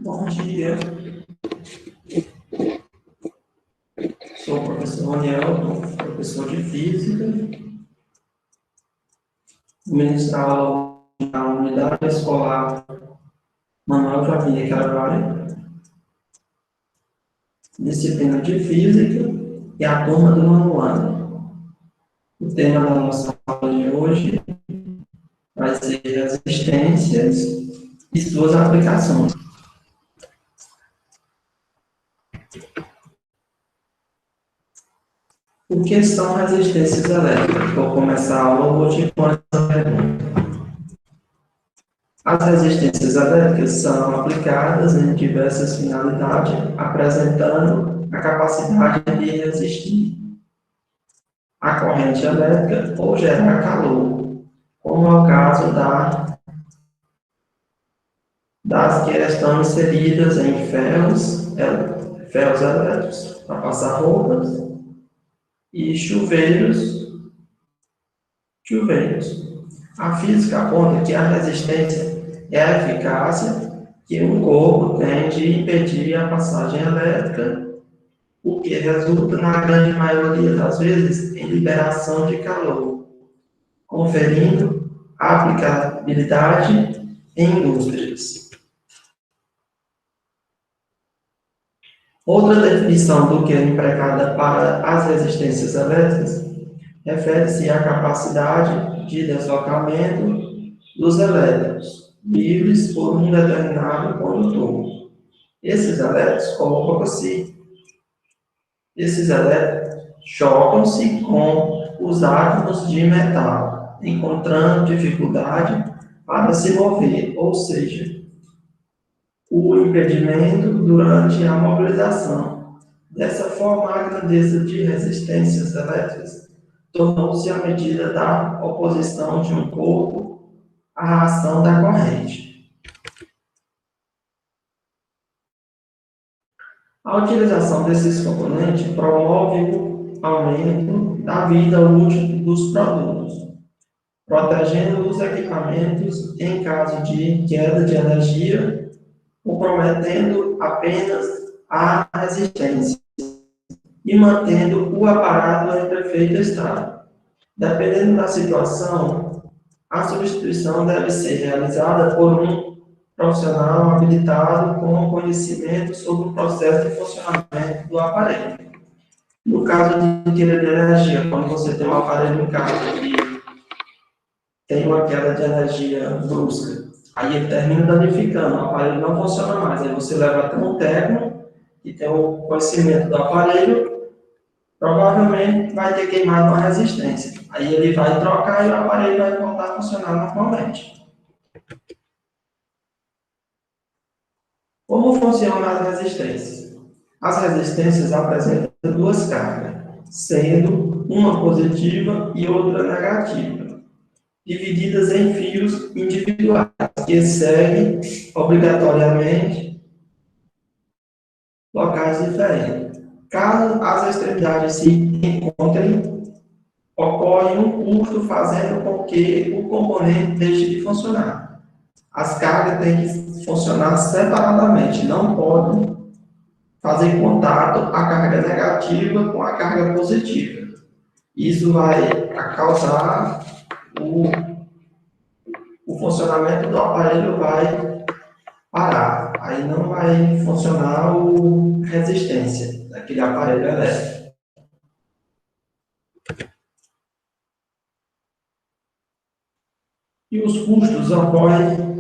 Bom dia. Sou o professor Roniel, professor de Física. Vou ministrar aula na unidade escolar Manuel Javier Carvalho, disciplina de Física e a turma do nono ano. O tema da nossa aula de hoje vai ser resistências e suas aplicações. O que são resistências elétricas? Vou começar a aula, vou te pôr essa pergunta. As resistências elétricas são aplicadas em diversas finalidades, apresentando a capacidade de resistir à corrente elétrica ou gerar calor, como é o caso das que estão inseridas em ferros elétricos para passar roupas e chuveiros. A física aponta que a resistência é a eficácia que um corpo tem de impedir a passagem elétrica, o que resulta, na grande maioria das vezes, em liberação de calor, conferindo aplicabilidade em indústrias. Outra definição do que é empregada para as resistências elétricas refere-se à capacidade de deslocamento dos elétrons livres por um determinado condutor. Esses elétrons chocam-se com os átomos de metal, encontrando dificuldade para se mover, ou seja, o impedimento durante a mobilização. Dessa forma, a grandeza de resistências elétricas tornou-se a medida da oposição de um corpo à ação da corrente. A utilização desses componentes promove o aumento da vida útil dos produtos, protegendo os equipamentos em caso de queda de energia, comprometendo apenas a resistência e mantendo o aparato em perfeito estado. Dependendo da situação, a substituição deve ser realizada por um profissional habilitado com conhecimento sobre o processo de funcionamento do aparelho. No caso de queda de energia, quando você tem um aparelho em casa que tem uma queda de energia brusca, aí ele termina danificando, o aparelho não funciona mais. Aí você leva até um técnico que tem o conhecimento do aparelho, provavelmente vai ter queimado uma resistência. Aí ele vai trocar e o aparelho vai voltar a funcionar normalmente. Como funcionam as resistências? As resistências apresentam duas cargas, sendo uma positiva e outra negativa, divididas em fios individuais, que seguem obrigatoriamente locais diferentes. Caso as extremidades se encontrem, ocorre um curto fazendo com que o componente deixe de funcionar. As cargas têm que funcionar separadamente, não podem fazer contato a carga negativa com a carga positiva. Isso vai causar o funcionamento do aparelho vai parar. Aí não vai funcionar a resistência daquele aparelho elétrico. E os custos ocorrem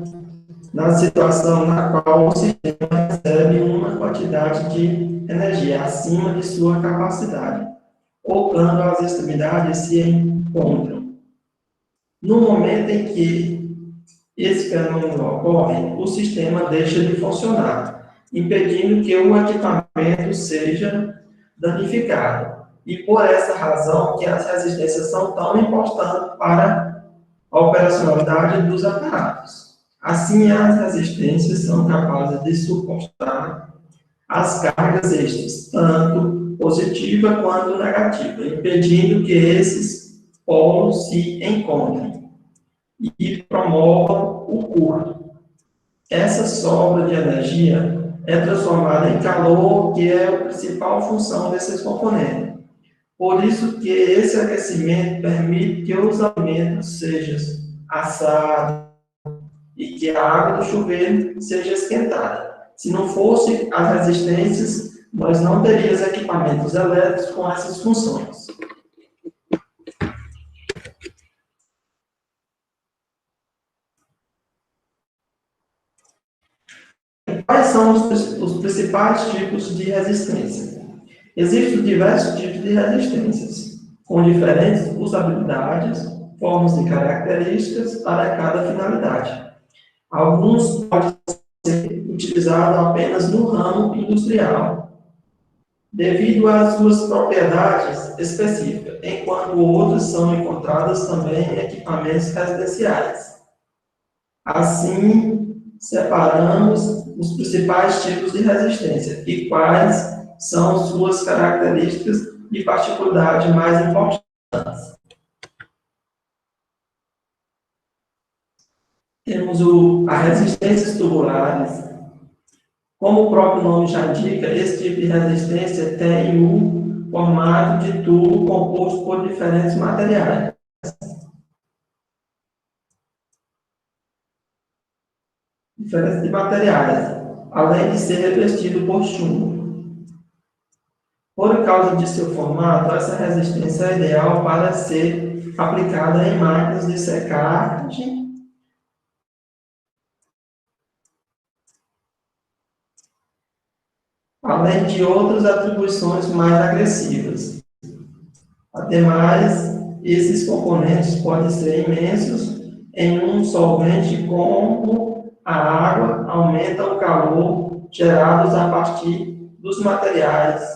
na situação na qual o sistema recebe uma quantidade de energia acima de sua capacidade, ou quando as extremidades se encontram. No momento em que esse fenômeno ocorre, o sistema deixa de funcionar, impedindo que o equipamento seja danificado. E por essa razão que as resistências são tão importantes para a operacionalidade dos aparatos. Assim, as resistências são capazes de suportar as cargas extras, tanto positiva quanto negativa, impedindo que esses polos se encontrem e promovam o curto. Essa sobra de energia é transformada em calor, que é a principal função desses componentes. Por isso que esse aquecimento permite que os alimentos sejam assados e que a água do chuveiro seja esquentada. Se não fosse as resistências, nós não teríamos equipamentos elétricos com essas funções. Quais são os principais tipos de resistência? Existem diversos tipos de resistências, com diferentes usabilidades, formas e características para cada finalidade. Alguns podem ser utilizados apenas no ramo industrial, devido às suas propriedades específicas, enquanto outros são encontrados também em equipamentos residenciais. Assim, separamos os principais tipos de resistência e quais são suas características e particularidades mais importantes. Temos as resistências tubulares. Como o próprio nome já indica, esse tipo de resistência tem um formato de tubo composto por diferentes materiais. Além de ser revestido por chumbo. Por causa de seu formato, essa resistência é ideal para ser aplicada em máquinas de secagem, além de outras atribuições mais agressivas. Ademais, esses componentes podem ser imensos em um solvente, como a água aumenta o calor gerado a partir dos materiais.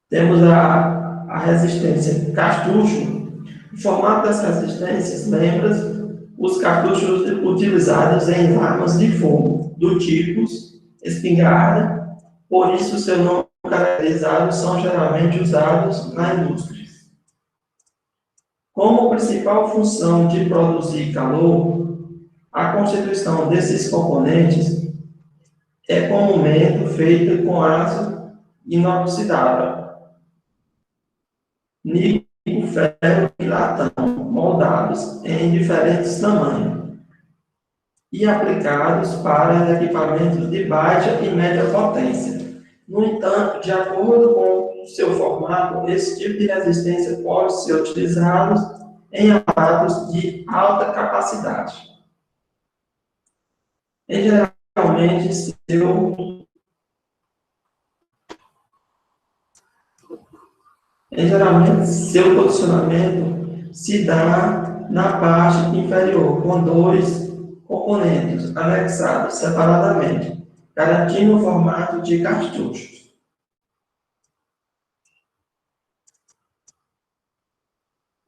Temos a resistência cartucho. O formato das resistências lembra os cartuchos utilizados em armas de fogo, do tipo espingarda, por isso seu nome caracterizado são geralmente usados na indústria. Como principal função de produzir calor, a constituição desses componentes é comumente feita com aço inoxidável, níquel, ferro e latão, moldados em diferentes tamanhos e aplicados para equipamentos de baixa e média potência. No entanto, de acordo com seu formato, esse tipo de resistência pode ser utilizado em aparatos de alta capacidade. E, geralmente, seu posicionamento se dá na parte inferior, com dois componentes anexados separadamente, garantindo o formato de cartucho.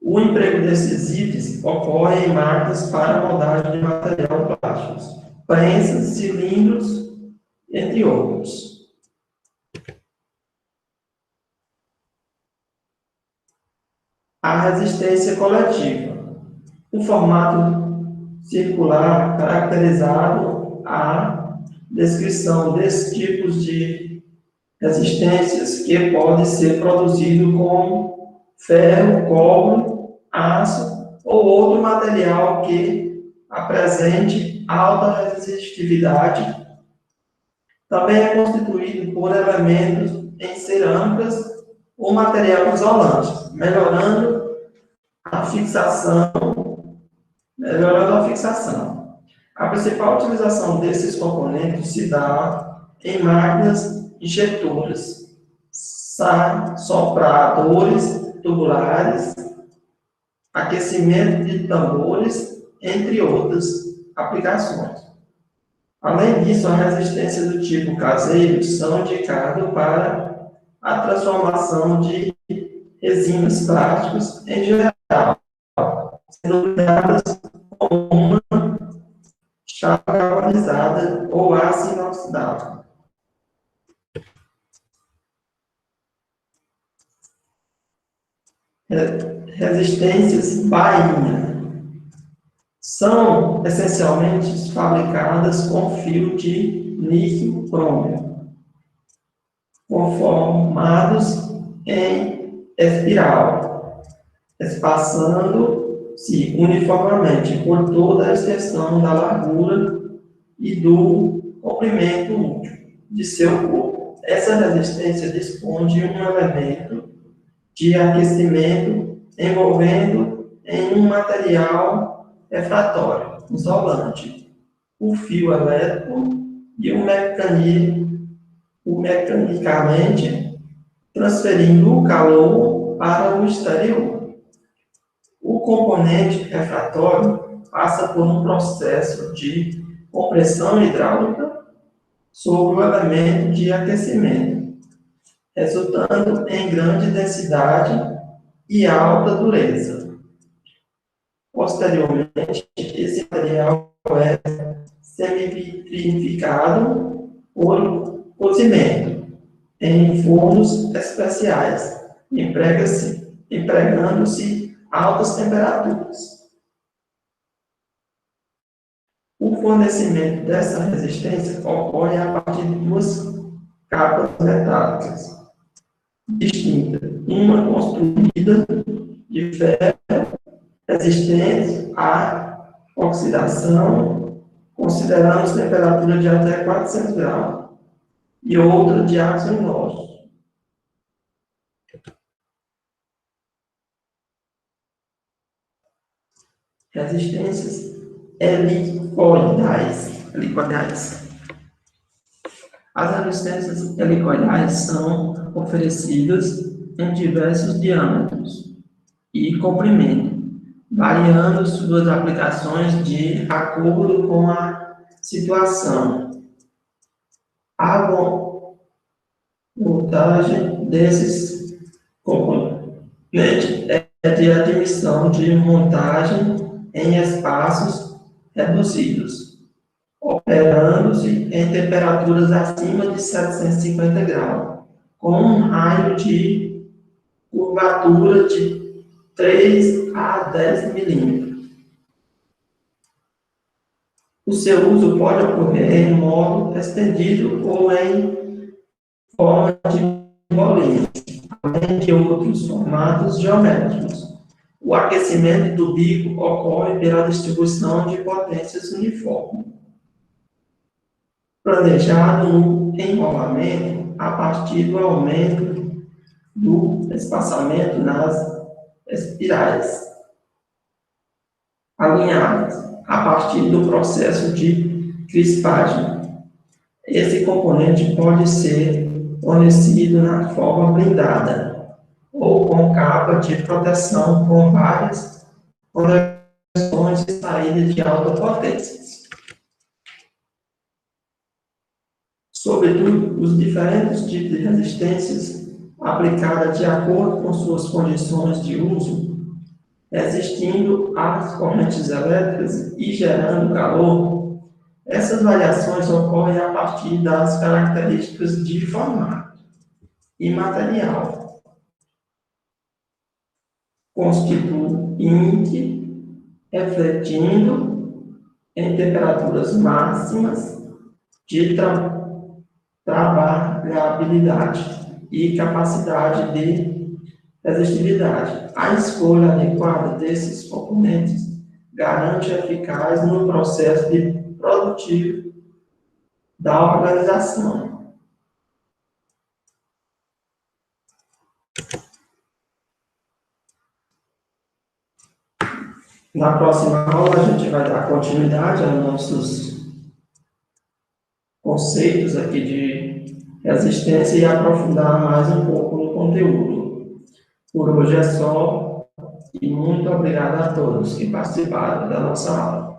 O emprego desses itens ocorre em máquinas para moldagem de material plástico, prensas, cilindros, entre outros. A resistência coletiva. O formato circular caracterizado a descrição desses tipos de resistências que pode ser produzido com ferro, cobre, aço ou outro material que apresente alta resistividade. Também é constituído por elementos em cerâmicas ou material isolante, melhorando a fixação. A principal utilização desses componentes se dá em máquinas injetoras, sopradores tubulares, aquecimento de tambores, entre outras aplicações. Além disso, a resistência do tipo caseiro são indicadas para a transformação de resinas plásticas em geral, sendo usadas como uma chapa galvanizada ou aço inoxidável. Resistências bainha. São essencialmente fabricadas com fio de níquel-crômio, conformados em espiral, espaçando-se uniformemente por toda a extensão da largura e do comprimento útil de seu corpo. Essa resistência dispõe de um elemento de aquecimento envolvendo em um material refratório, isolante, o fio elétrico e o mecanicamente transferindo o calor para o exterior. O componente refratório passa por um processo de compressão hidráulica sobre o elemento de aquecimento, resultando em grande densidade e alta dureza. Posteriormente, esse material é semi-vitrificado por cozimento em fornos especiais, empregando-se altas temperaturas. O fornecimento dessa resistência ocorre a partir de duas capas metálicas distintas, uma construída de ferro resistente à oxidação, considerando temperatura de até 400 graus, e outra de aço inócuo. Resistências helicoidais. As resistências helicoidais são oferecidas em diversos diâmetros e comprimento, variando suas aplicações de acordo com a situação. A montagem desses componentes é de admissão de montagem em espaços reduzidos, operando-se em temperaturas acima de 750 graus, com um raio de curvatura de 3 a 10 milímetros. O seu uso pode ocorrer em modo estendido ou em forma de bolinha, além de outros formatos geométricos. O aquecimento do bico ocorre pela distribuição de potências uniforme, planejado no enrolamento a partir do aumento do espaçamento nas espirais, alinhadas a partir do processo de crispagem. Esse componente pode ser fornecido na forma blindada ou com capa de proteção com várias conexões de saída de alta potência. Sobretudo, os diferentes tipos de resistências aplicadas de acordo com suas condições de uso, resistindo às correntes elétricas e gerando calor. Essas variações ocorrem a partir das características de formato e material, constituinte, refletindo em temperaturas máximas de trabalhabilidade e capacidade de resistividade. A escolha adequada desses componentes garante eficácia no processo produtivo da organização. Na próxima aula, a gente vai dar continuidade aos nossos conceitos aqui de resistência e aprofundar mais um pouco no conteúdo. Por hoje é só, e muito obrigado a todos que participaram da nossa aula.